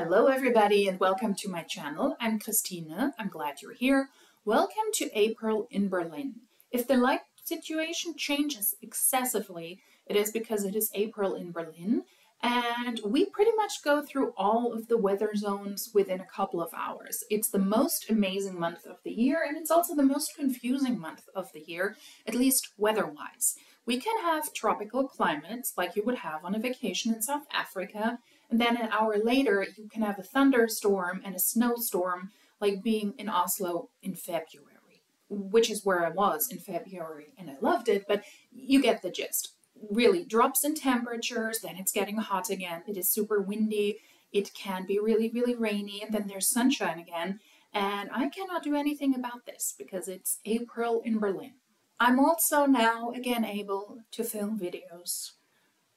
Hello everybody and welcome to my channel. I'm Christine. I'm glad you're here. Welcome to April in Berlin. If the light situation changes excessively, it is because it is April in Berlin and we pretty much go through all of the weather zones within a couple of hours. It's the most amazing month of the year and it's also the most confusing month of the year, at least weather-wise. We can have tropical climates like you would have on a vacation in South Africa, and then an hour later you can have a thunderstorm and a snowstorm like being in Oslo in February, which is where I was in February and I loved it, but you get the gist. Really drops in temperatures, then it's getting hot again, it is super windy, it can be really, really rainy, and then there's sunshine again, and I cannot do anything about this because it's April in Berlin. I'm also now again able to film videos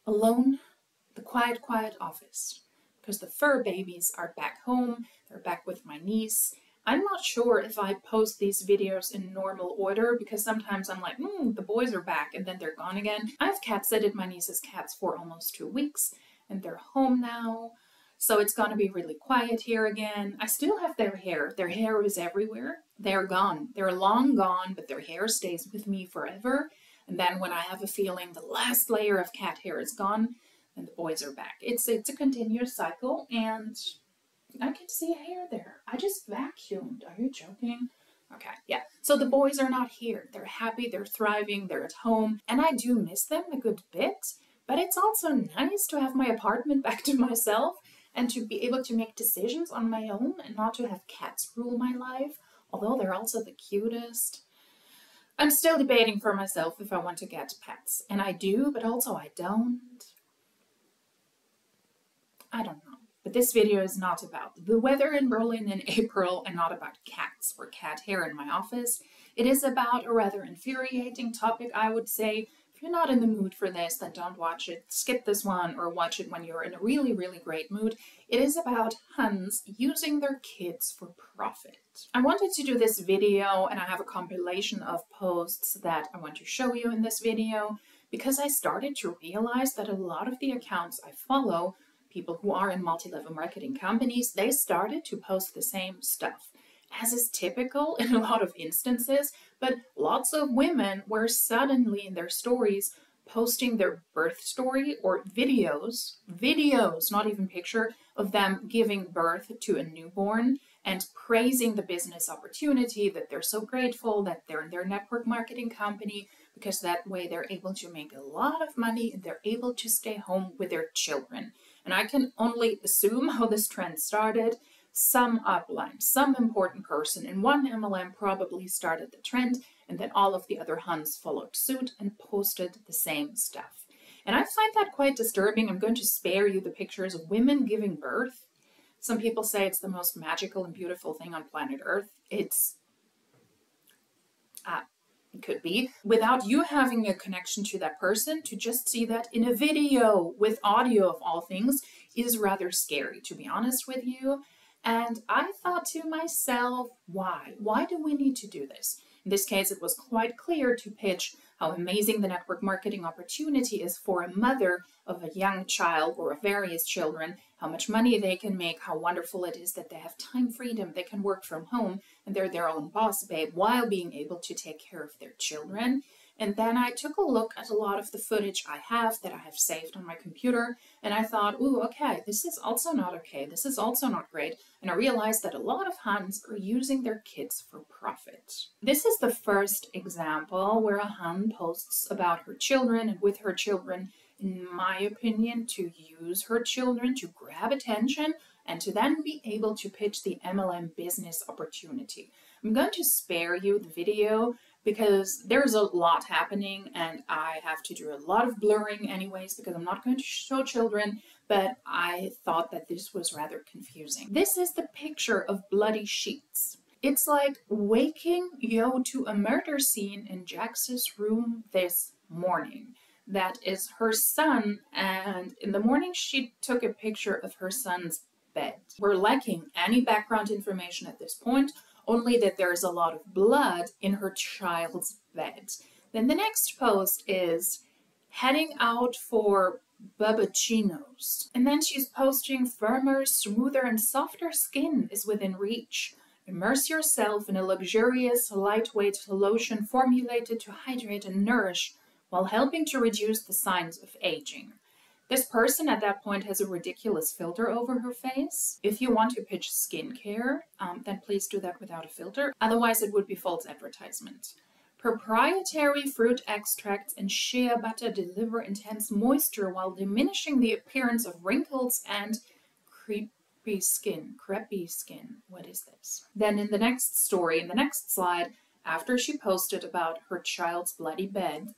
alone, the quiet office, because the fur babies are back home, they're back with my niece. I'm not sure if I post these videos in normal order because sometimes I'm like, the boys are back and then they're gone again. I've cat-sitted my niece's cats for almost 2 weeks and they're home now. So it's gonna be really quiet here again. I still have their hair. Their hair is everywhere. They're gone. They're long gone, but their hair stays with me forever. And then when I have a feeling the last layer of cat hair is gone, then the boys are back. It's a continuous cycle and I can see hair there. I just vacuumed. Are you joking? Okay, yeah. So the boys are not here. They're happy, they're thriving, they're at home, and I do miss them a good bit, but it's also nice to have my apartment back to myself and to be able to make decisions on my own and not to have cats rule my life, although they're also the cutest. I'm still debating for myself if I want to get pets, and I do, but also I don't. I don't know. But this video is not about the weather in Berlin in April and not about cats or cat hair in my office. It is about a rather infuriating topic, I would say. If you're not in the mood for this, then don't watch it. Skip this one or watch it when you're in a really, really great mood. It is about Huns using their kids for profit. I wanted to do this video and I have a compilation of posts that I want to show you in this video because I started to realize that a lot of the accounts I follow, people who are in multi-level marketing companies, they started to post the same stuff, as is typical in a lot of instances, but lots of women were suddenly in their stories posting their birth story or videos, not even picture, of them giving birth to a newborn and praising the business opportunity, that they're so grateful that they're in their network marketing company because that way they're able to make a lot of money and they're able to stay home with their children. And I can only assume how this trend started. Some upline, some important person in one MLM probably started the trend, and then all of the other Huns followed suit and posted the same stuff. And I find that quite disturbing. I'm going to spare you the pictures of women giving birth. Some people say it's the most magical and beautiful thing on planet Earth. It could be. Without you having a connection to that person, to just see that in a video with audio of all things is rather scary, to be honest with you. And I thought to myself, why? Why do we need to do this? In this case, it was quite clear to pitch how amazing the network marketing opportunity is for a mother of a young child or of various children, how much money they can make, how wonderful it is that they have time freedom, they can work from home, and they're their own boss babe while being able to take care of their children. And then I took a look at a lot of the footage I have saved on my computer, and I thought, ooh, okay, this is also not okay, this is also not great, and I realized that a lot of Huns are using their kids for profit. This is the first example where a Hun posts about her children, and with her children, in my opinion, to use her children to grab attention and to then be able to pitch the MLM business opportunity. I'm going to spare you the video because there's a lot happening and I have to do a lot of blurring anyways because I'm not going to show children, but I thought that this was rather confusing. This is the picture of bloody sheets. It's like waking Yo to a murder scene in Jax's room this morning. That is her son, and in the morning she took a picture of her son's bed. We're lacking any background information at this point, only that there's a lot of blood in her child's bed. Then the next post is heading out for Bubbachinos. And then she's posting firmer, smoother, and softer skin is within reach. Immerse yourself in a luxurious, lightweight lotion formulated to hydrate and nourish while helping to reduce the signs of aging. This person at that point has a ridiculous filter over her face. If you want to pitch skincare, then please do that without a filter. Otherwise, it would be false advertisement. Proprietary fruit extracts and shea butter deliver intense moisture while diminishing the appearance of wrinkles and crepey skin. What is this? Then in the next story, in the next slide, after she posted about her child's bloody bed,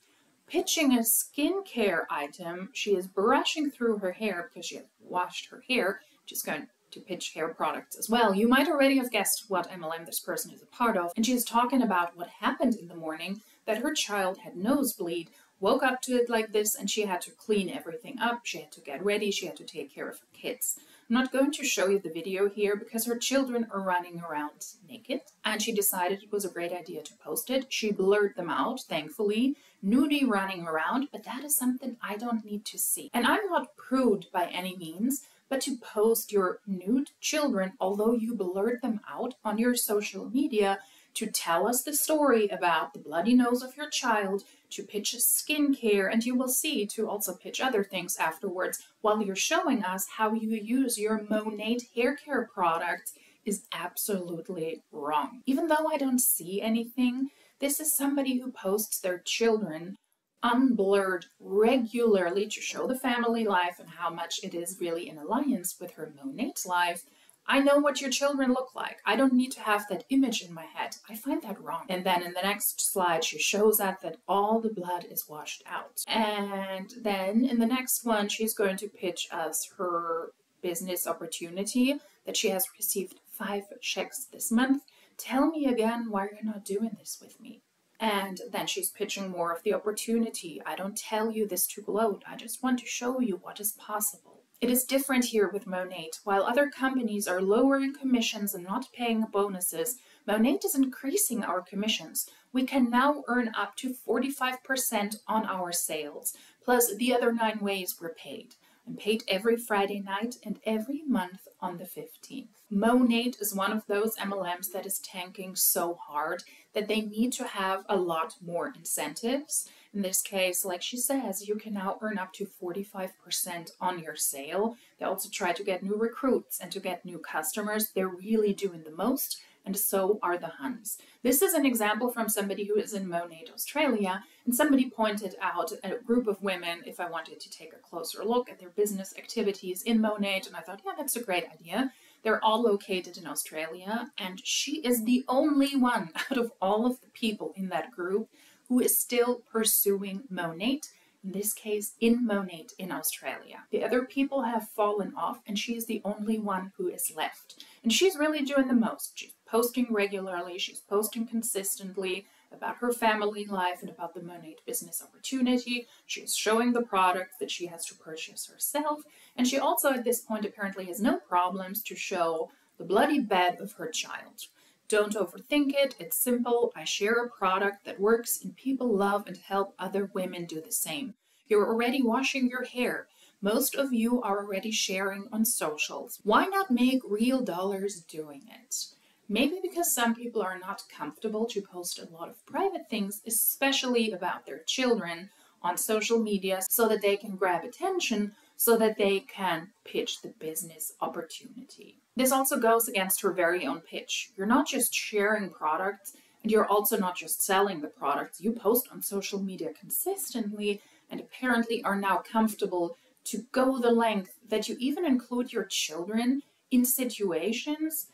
pitching a skincare item, she is brushing through her hair because she has washed her hair. She's going to pitch hair products as well. You might already have guessed what MLM this person is a part of. And she's talking about what happened in the morning, that her child had nosebleed, woke up to it like this, and she had to clean everything up. She had to get ready. She had to take care of her kids. I'm not going to show you the video here because her children are running around naked, and she decided it was a great idea to post it. She blurred them out, thankfully, nudie running around, but that is something I don't need to see. And I'm not prude by any means, but to post your nude children, although you blurred them out on your social media, to tell us the story about the bloody nose of your child, to pitch skincare, and you will see to also pitch other things afterwards while you're showing us how you use your Monate hair care product is absolutely wrong. Even though I don't see anything, this is somebody who posts their children unblurred regularly to show the family life and how much it is really in alliance with her Monate life. I know what your children look like. I don't need to have that image in my head. I find that wrong. And then in the next slide, she shows us that all the blood is washed out. And then in the next one, she's going to pitch us her business opportunity that she has received 5 checks this month. Tell me again why you're not doing this with me. And then she's pitching more of the opportunity. I don't tell you this to gloat. I just want to show you what is possible. It is different here with Monate. While other companies are lowering commissions and not paying bonuses, Monate is increasing our commissions. We can now earn up to 45% on our sales, plus the other 9 ways we're paid. I'm paid every Friday night and every month on the 15th. Monate is one of those MLMs that is tanking so hard that they need to have a lot more incentives. In this case, like she says, you can now earn up to 45% on your sale. They also try to get new recruits and to get new customers. They're really doing the most, and so are the Huns. This is an example from somebody who is in Monate, Australia, and somebody pointed out a group of women if I wanted to take a closer look at their business activities in Monate, and I thought, yeah, that's a great idea. They're all located in Australia, and she is the only one out of all of the people in that group who is still pursuing Monate, in this case in Monate in Australia. The other people have fallen off, and she's the only one who is left. And she's really doing the most. She's posting regularly, she's posting consistently about her family life and about the Monate business opportunity. She's showing the products that she has to purchase herself, and she also at this point apparently has no problems to show the bloody bed of her child. Don't overthink it, it's simple. I share a product that works and people love and help other women do the same. You're already washing your hair. Most of you are already sharing on socials. Why not make real dollars doing it? Maybe because some people are not comfortable to post a lot of private things, especially about their children, on social media so that they can grab attention, so that they can pitch the business opportunity. This also goes against her very own pitch. You're not just sharing products, and you're also not just selling the products. You post on social media consistently and apparently are now comfortable to go the length that you even include your children in situations,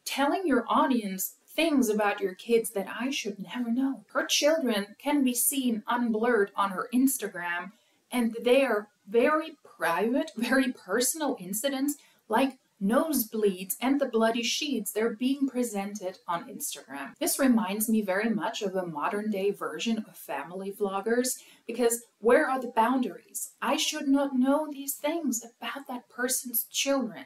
telling your audience things about your kids that I should never know. Her children can be seen unblurred on her Instagram, and they are very private, very personal incidents like nosebleeds and the bloody sheets. They're being presented on Instagram. This reminds me very much of a modern day version of family vloggers, because where are the boundaries? I should not know these things about that person's children.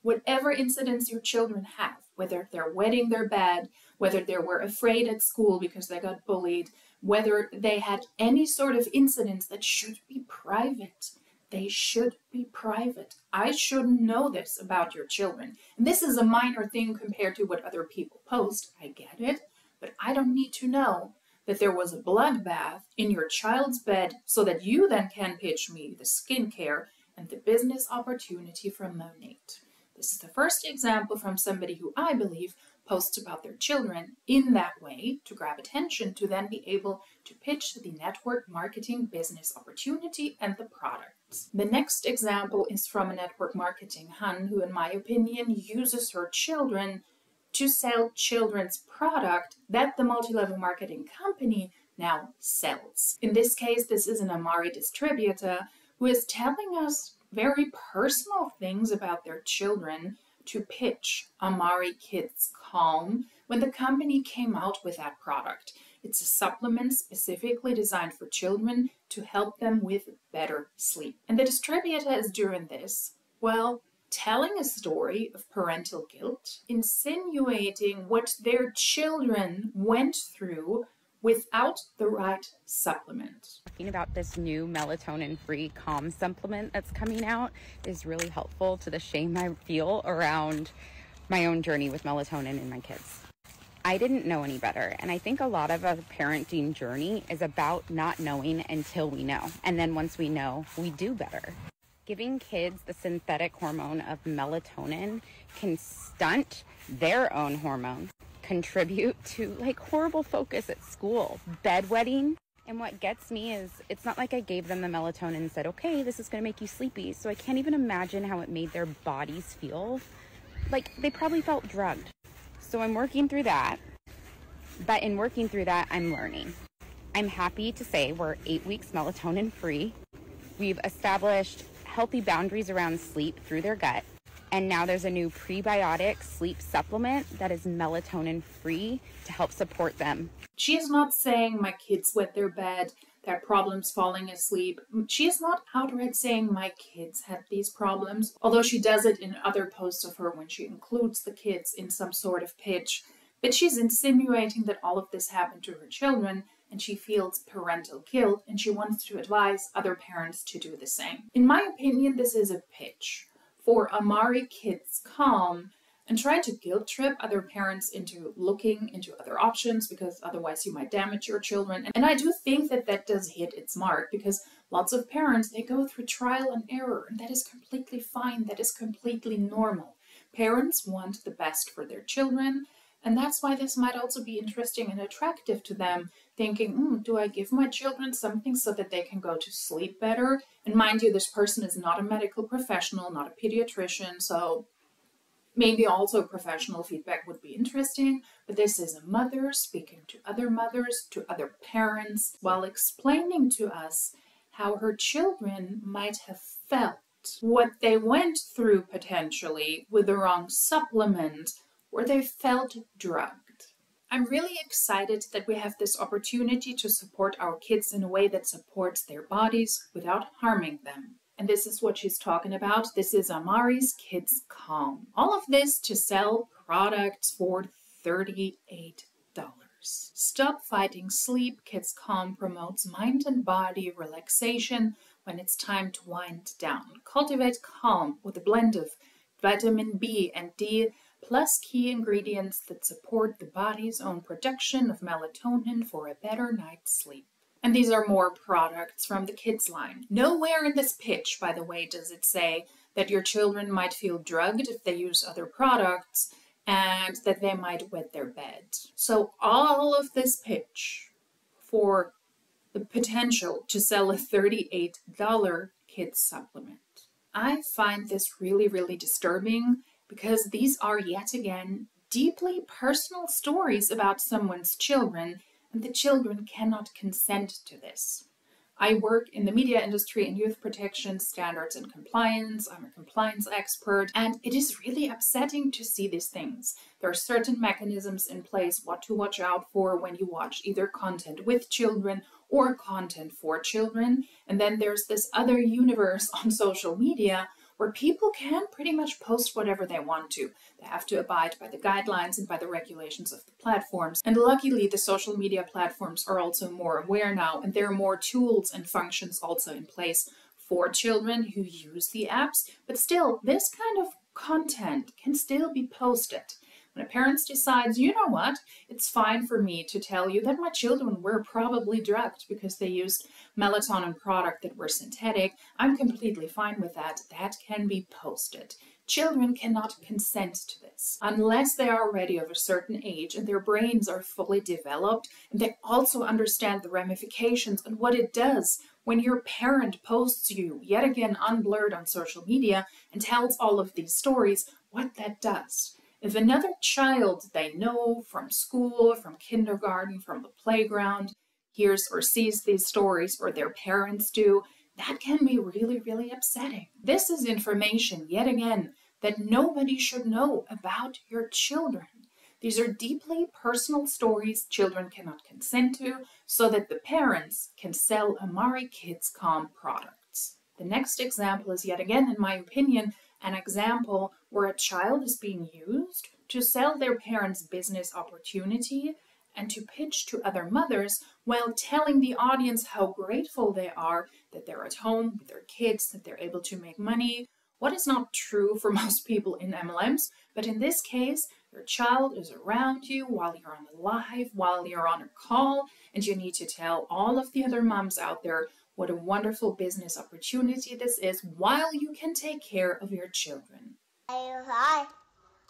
Whatever incidents your children have, whether they're wetting their bed, whether they were afraid at school because they got bullied, whether they had any sort of incidents that should be private. They should be private. I shouldn't know this about your children. And this is a minor thing compared to what other people post. I get it. But I don't need to know that there was a bloodbath in your child's bed so that you then can pitch me the skincare and the business opportunity from Monate. This is the first example from somebody who I believe posts about their children in that way to grab attention, to then be able to pitch the network marketing business opportunity and the products. The next example is from a network marketing hun who, in my opinion, uses her children to sell children's product that the multi-level marketing company now sells. In this case, this is an MLM distributor who is telling us very personal things about their children to pitch Amari Kids Calm when the company came out with that product. It's a supplement specifically designed for children to help them with better sleep. And the distributor is doing this, well, telling a story of parental guilt, insinuating what their children went through without the right supplement. Talking about this new melatonin-free calm supplement that's coming out is really helpful to the shame I feel around my own journey with melatonin in my kids. I didn't know any better, and I think a lot of a parenting journey is about not knowing until we know, and then once we know, we do better. Giving kids the synthetic hormone of melatonin can stunt their own hormone, contribute to like horrible focus at school, bedwetting. And what gets me is it's not like I gave them the melatonin and said, okay, this is going to make you sleepy. So I can't even imagine how it made their bodies feel. Like they probably felt drugged. So I'm working through that. But in working through that, I'm learning. I'm happy to say we're 8 weeks melatonin free. We've established healthy boundaries around sleep through their gut. And now there's a new prebiotic sleep supplement that is melatonin free to help support them. She is not saying my kids wet their bed, they had problems falling asleep. She is not outright saying my kids had these problems, although she does it in other posts of her when she includes the kids in some sort of pitch. But she's insinuating that all of this happened to her children, and she feels parental guilt, and she wants to advise other parents to do the same. In my opinion, this is a pitch for Amari Kids Calm and trying to guilt trip other parents into looking into other options, because otherwise you might damage your children. And I do think that that does hit its mark, because lots of parents, they go through trial and error, and that is completely fine. That is completely normal. Parents want the best for their children, and that's why this might also be interesting and attractive to them, thinking, do I give my children something so that they can go to sleep better? And mind you, this person is not a medical professional, not a pediatrician, so maybe also professional feedback would be interesting. But this is a mother speaking to other mothers, to other parents, while explaining to us how her children might have felt, what they went through potentially with the wrong supplement, where they felt drugged. I'm really excited that we have this opportunity to support our kids in a way that supports their bodies without harming them. And this is what she's talking about. This is Amari's Kids Calm. All of this to sell products for $38. Stop Fighting Sleep. Kids Calm promotes mind and body relaxation when it's time to wind down. Cultivate calm with a blend of vitamin B and D, plus key ingredients that support the body's own production of melatonin for a better night's sleep. And these are more products from the kids line. Nowhere in this pitch, by the way, does it say that your children might feel drugged if they use other products and that they might wet their bed. So all of this pitch for the potential to sell a $38 kids supplement. I find this really, really disturbing, because these are yet again deeply personal stories about someone's children, and the children cannot consent to this. I work in the media industry in youth protection, standards and compliance. I'm a compliance expert, and it is really upsetting to see these things. There are certain mechanisms in place what to watch out for when you watch either content with children or content for children. And then there's this other universe on social media where people can pretty much post whatever they want to. They have to abide by the guidelines and by the regulations of the platforms. And luckily, the social media platforms are also more aware now, and there are more tools and functions also in place for children who use the apps. But still, this kind of content can still be posted. When a parent decides, you know what, it's fine for me to tell you that my children were probably drugged because they used melatonin product that were synthetic, I'm completely fine with that. That can be posted. Children cannot consent to this unless they are already of a certain age and their brains are fully developed and they also understand the ramifications and what it does when your parent posts you yet again unblurred on social media and tells all of these stories, what that does. If another child they know from school, from kindergarten, from the playground, hears or sees these stories, or their parents do, that can be really, really upsetting. This is information, yet again, that nobody should know about your children. These are deeply personal stories children cannot consent to, so that the parents can sell Amari Kids Calm products. The next example is yet again, in my opinion, an example where a child is being used to sell their parents' business opportunity and to pitch to other mothers while telling the audience how grateful they are that they're at home with their kids, that they're able to make money. What is not true for most people in MLMs, but in this case, your child is around you while you're on the live, while you're on a call, and you need to tell all of the other moms out there what a wonderful business opportunity this is while you can take care of your children. Hi.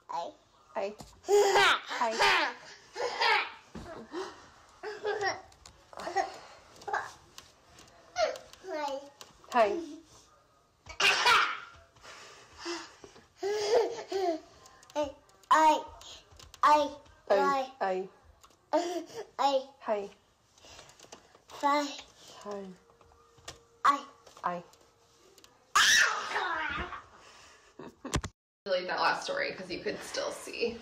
Hi. Hi. Hi. Hi. Delete that last story because you could still see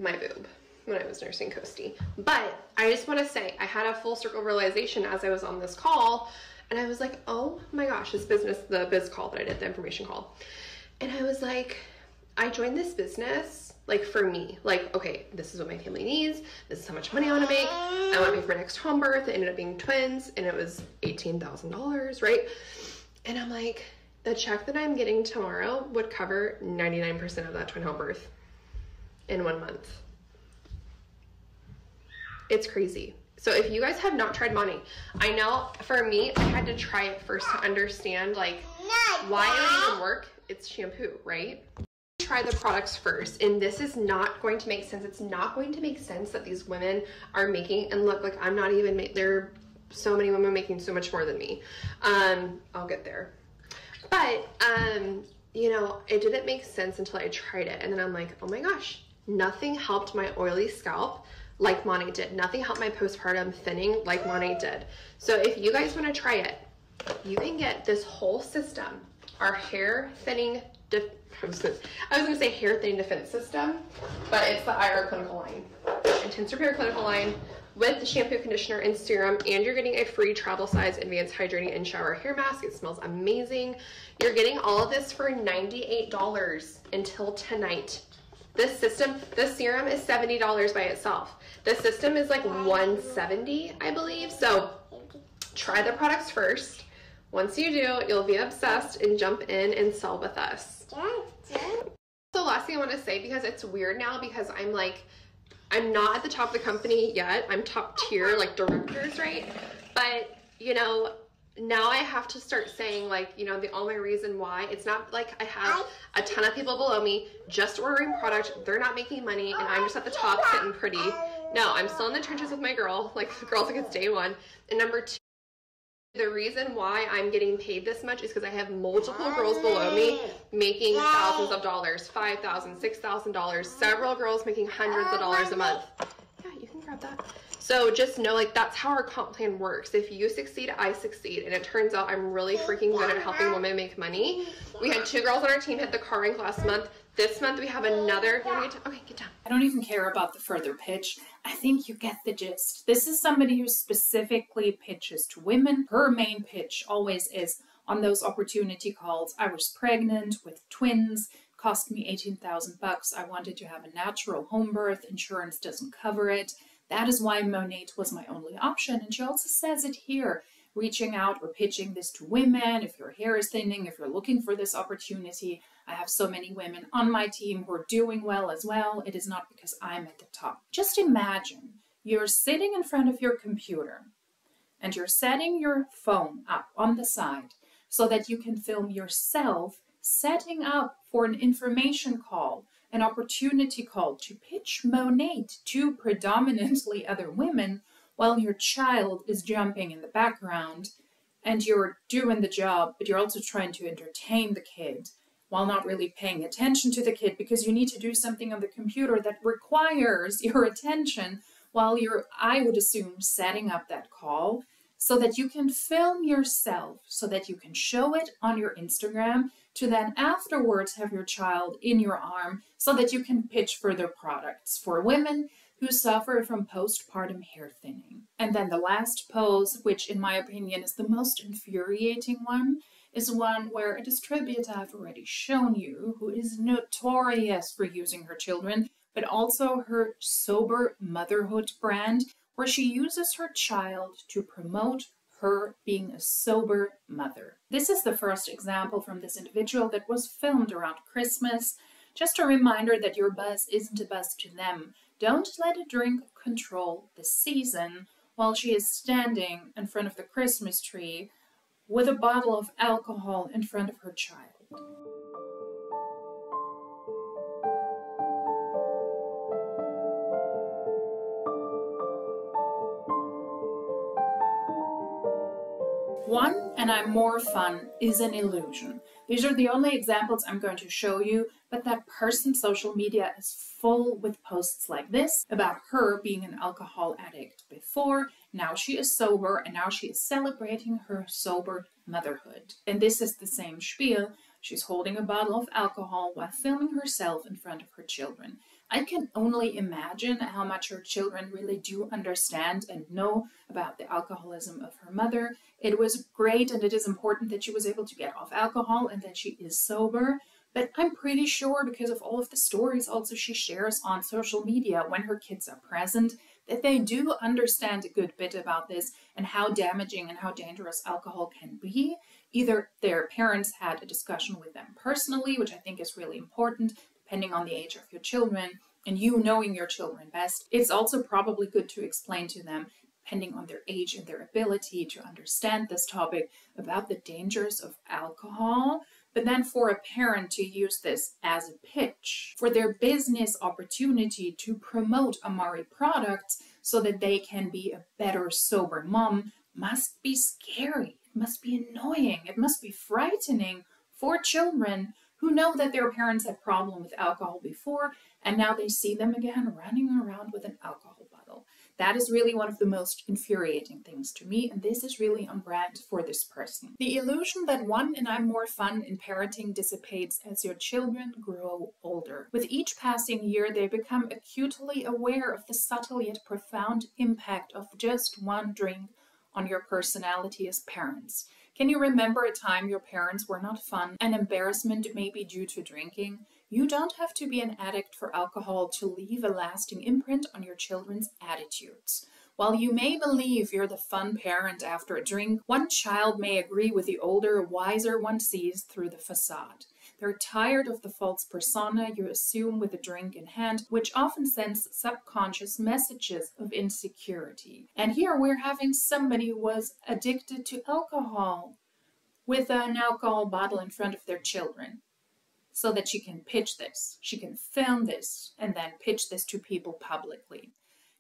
my boob when I was nursing Coasty. But I just want to say I had a full circle realization as I was on this call, and I was like, oh my gosh, this business, the biz call that I did, the information call. And I was like, I joined this business like for me, like, okay, this is what my family needs. This is how much money I want to make. I want to pay for my next home birth. It ended up being twins, and it was $18,000, right? And I'm like, the check that I'm getting tomorrow would cover 99% of that twin home birth in 1 month. It's crazy. So if you guys have not tried Monty, I know for me, I had to try it first to understand like why it would even work. It's shampoo, right? Try the products first, and this is not going to make sense. It's not going to make sense that these women are making, and look, like I'm not even, there are so many women making so much more than me. I'll get there. But, you know, it didn't make sense until I tried it. And then I'm like, oh my gosh, nothing helped my oily scalp like Monty did. Nothing helped my postpartum thinning like Monty did. So if you guys want to try it, you can get this whole system, our hair thinning, I was gonna say hair thinning defense system, but it's the IR clinical line, intense repair clinical line, with the shampoo, conditioner, and serum, and you're getting a free travel size advanced hydrating and shower hair mask. It smells amazing. You're getting all of this for $98 until tonight. This system, this serum is $70 by itself. The system is like $170, I believe. So try the products first. Once you do, you'll be obsessed and jump in and sell with us. The last thing I want to say, because it's weird now, because I'm like, I'm not at the top of the company yet. I'm top tier, like directors, right? But, you know, now I have to start saying, like, you know, the only reason why, it's not like I have a ton of people below me just ordering product. They're not making money, and I'm just at the top sitting pretty. No, I'm still in the trenches with my girl, like the girls like it's day one. And number two, the reason why I'm getting paid this much is because I have multiple girls below me making thousands of dollars, $5,000, $6,000, several girls making hundreds of dollars a month. Yeah, you can grab that. So just know, like, that's how our comp plan works. If you succeed, I succeed. And it turns out I'm really freaking good at helping women make money. We had 2 girls on our team hit the car rank last month. This month we have another. Okay, get down. I don't even care about the further pitch. I think you get the gist. This is somebody who specifically pitches to women. Her main pitch always is, on those opportunity calls. I was pregnant with twins, cost me 18,000 bucks. I wanted to have a natural home birth. Insurance doesn't cover it. That is why Monate was my only option. And she also says it here, reaching out or pitching this to women. If your hair is thinning, if you're looking for this opportunity, I have so many women on my team who are doing well as well. It is not because I'm at the top. Just imagine you're sitting in front of your computer and you're setting your phone up on the side so that you can film yourself setting up for an information call, an opportunity call to pitch Monate to predominantly other women while your child is jumping in the background and you're doing the job, but you're also trying to entertain the kid while not really paying attention to the kid because you need to do something on the computer that requires your attention while you're, I would assume, setting up that call so that you can film yourself, so that you can show it on your Instagram, to then afterwards have your child in your arm so that you can pitch further products for women who suffer from postpartum hair thinning. And then the last pose, which in my opinion is the most infuriating one, is one where a distributor I've already shown you, who is notorious for using her children, but also her sober motherhood brand, where she uses her child to promote her being a sober mother. This is the first example from this individual that was filmed around Christmas. Just a reminder that your buzz isn't a buzz to them. Don't let a drink control the season while she is standing in front of the Christmas tree with a bottle of alcohol in front of her child. One, and I'm more fun, is an illusion. These are the only examples I'm going to show you, but that person's social media is full with posts like this about her being an alcohol addict before, now she is sober, and now she is celebrating her sober motherhood. And this is the same spiel. She's holding a bottle of alcohol while filming herself in front of her children. I can only imagine how much her children really do understand and know about the alcoholism of her mother. It was great and it is important that she was able to get off alcohol and that she is sober. But I'm pretty sure, because of all of the stories also she shares on social media when her kids are present, that they do understand a good bit about this and how damaging and how dangerous alcohol can be. Either their parents had a discussion with them personally, which I think is really important, depending on the age of your children, and you knowing your children best. It's also probably good to explain to them, depending on their age and their ability to understand this topic, about the dangers of alcohol. But then for a parent to use this as a pitch for their business opportunity to promote Amari products so that they can be a better sober mom must be scary. It must be annoying. It must be frightening for children who know that their parents had problem with alcohol before, and now they see them again running around with an alcohol bottle. That is really one of the most infuriating things to me, and this is really on brand for this person. The illusion that one and I'm more fun in parenting dissipates as your children grow older. With each passing year, they become acutely aware of the subtle yet profound impact of just one drink on your personality as parents. Can you remember a time your parents were not fun, an embarrassment maybe due to drinking? You don't have to be an addict for alcohol to leave a lasting imprint on your children's attitudes. While you may believe you're the fun parent after a drink, one child may agree with the older, wiser one sees through the facade. They're tired of the false persona you assume with a drink in hand, which often sends subconscious messages of insecurity. And here we're having somebody who was addicted to alcohol with an alcohol bottle in front of their children, so that she can pitch this, she can film this, and then pitch this to people publicly.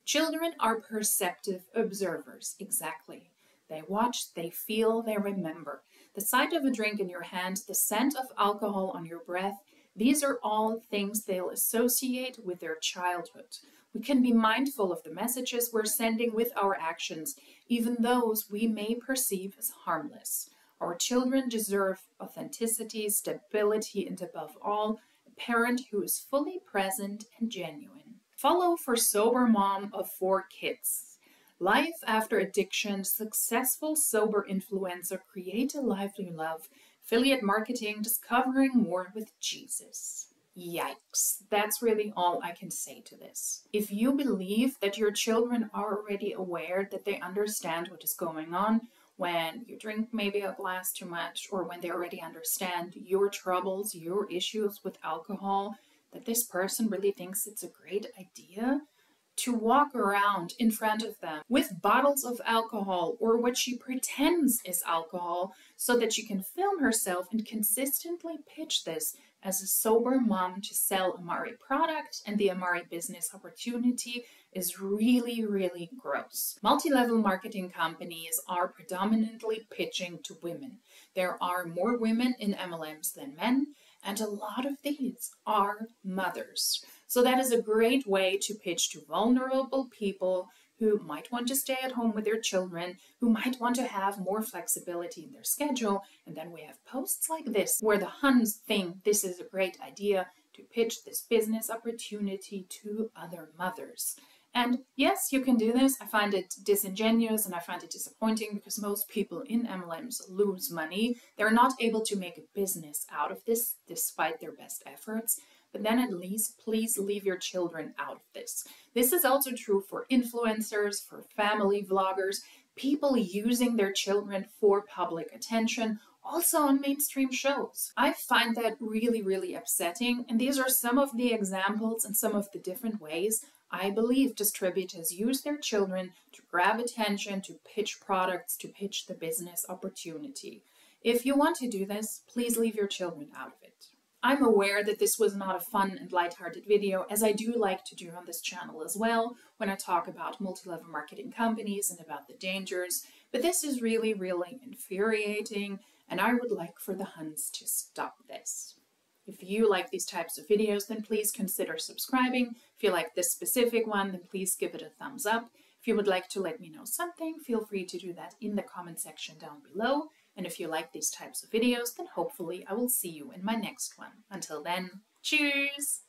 Children are perceptive observers, exactly. They watch, they feel, they remember. The sight of a drink in your hand, the scent of alcohol on your breath, these are all things they'll associate with their childhood. We can be mindful of the messages we're sending with our actions, even those we may perceive as harmless. Our children deserve authenticity, stability, and above all, a parent who is fully present and genuine. Follow for sober mom of 4 kids. Life after addiction, successful sober influencer, create a life you love, affiliate marketing, discovering more with Jesus. Yikes, that's really all I can say to this. If you believe that your children are already aware, that they understand what is going on when you drink maybe a glass too much, or when they already understand your troubles, your issues with alcohol, that this person really thinks it's a great idea to walk around in front of them with bottles of alcohol or what she pretends is alcohol so that she can film herself and consistently pitch this as a sober mom to sell Amari product and the Amari business opportunity is really, really gross. Multi-level marketing companies are predominantly pitching to women. There are more women in MLMs than men, and a lot of these are mothers. So that is a great way to pitch to vulnerable people who might want to stay at home with their children, who might want to have more flexibility in their schedule. And then we have posts like this, where the Huns think this is a great idea to pitch this business opportunity to other mothers. And yes, you can do this. I find it disingenuous and I find it disappointing because most people in MLMs lose money. They're not able to make a business out of this despite their best efforts. But then at least please leave your children out of this. This is also true for influencers, for family vloggers, people using their children for public attention, also on mainstream shows. I find that really, really upsetting. And these are some of the examples and some of the different ways I believe distributors use their children to grab attention, to pitch products, to pitch the business opportunity. If you want to do this, please leave your children out of it. I'm aware that this was not a fun and lighthearted video, as I do like to do on this channel as well, when I talk about multi-level marketing companies and about the dangers, but this is really, really infuriating, and I would like for the Huns to stop this. If you like these types of videos, then please consider subscribing. If you like this specific one, then please give it a thumbs up. If you would like to let me know something, feel free to do that in the comment section down below. And if you like these types of videos, then hopefully I will see you in my next one. Until then, cheers!